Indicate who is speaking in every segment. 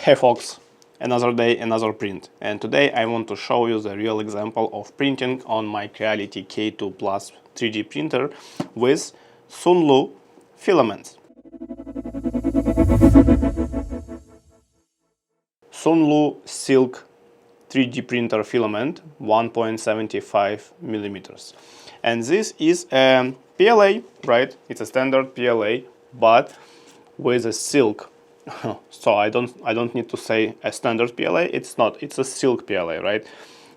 Speaker 1: Hey folks, another day, another print, and today I want to show you the real example of printing on my Creality K2 Plus 3D printer with Sunlu filaments. Sunlu Silk 3D printer filament 1.75 millimeters, and this is a PLA, right? It's a standard PLA, but with a silk. So I don't need to say a standard PLA. It's not. It's a silk PLA, right?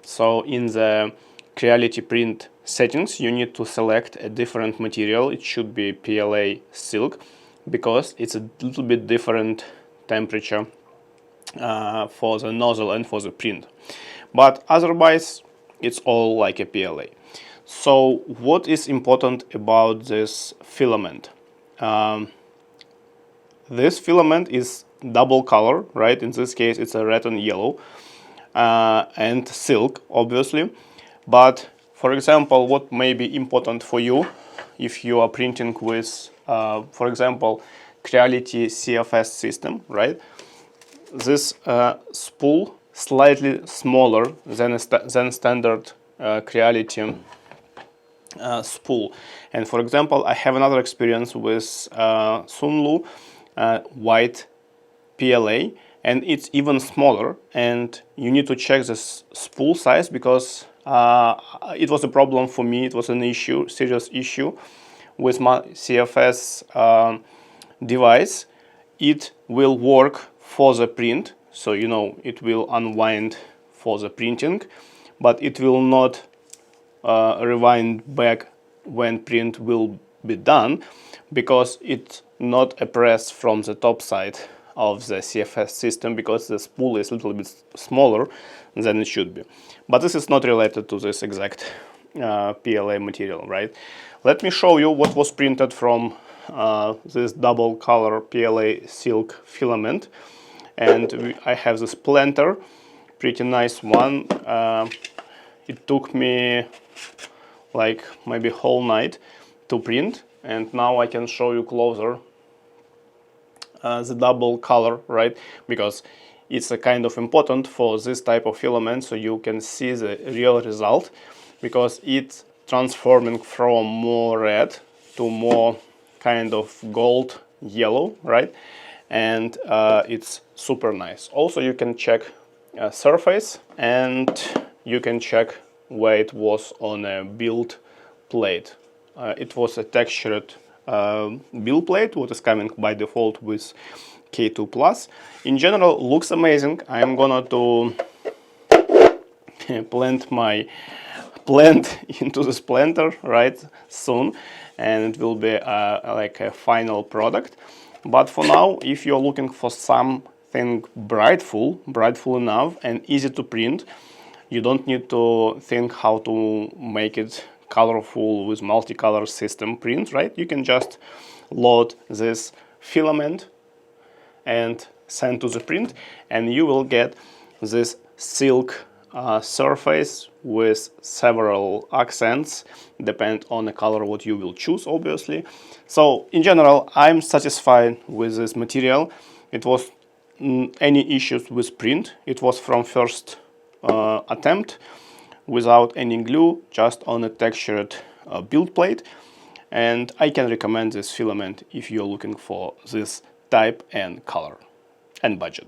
Speaker 1: So in the Creality print settings, you need to select a different material. It should be PLA silk because it's a little bit different temperature for the nozzle and for the print. But otherwise, it's all like a PLA. So what is important about this filament? This filament is double color, right? In this case, it's a red and yellow, and silk, obviously. But for example, what may be important for you if you are printing with, for example, Creality CFS system, right? This spool slightly smaller than standard Creality spool. And for example, I have another experience with Sunlu white PLA, and it's even smaller, and you need to check this spool size because it was a problem for me. It was an issue, serious issue with my CFS device. It will work for the print, so you know it will unwind for the printing, but it will not rewind back when print will be done, because it's not a press from the top side of the CFS system, because the spool is a little bit smaller than it should be. But this is not related to this exact PLA material, right? Let me show you what was printed from this double color PLA silk filament. And I have this planter, pretty nice one. It took me like maybe whole night to print, and now I can show you closer the double color, right? Because it's a kind of important for this type of filament, so you can see the real result, because it's transforming from more red to more kind of gold yellow, right? And it's super nice. Also, you can check surface, and you can check where it was on a build plate. It was a textured build plate, what is coming by default with K2 Plus. In general, looks amazing. I'm gonna to plant my plant into this planter right soon, and it will be like a final product. But for now, if you're looking for something brightful enough and easy to print, you don't need to think how to make it colorful with multicolor system print, right? You can just load this filament and send to the print, and you will get this silk surface with several accents, depend on the color what you will choose, obviously. So in general, I'm satisfied with this material. It was any issues with print. It was from first attempt, without any glue, just on a textured build plate, and I can recommend this filament if you're looking for this type and color and budget.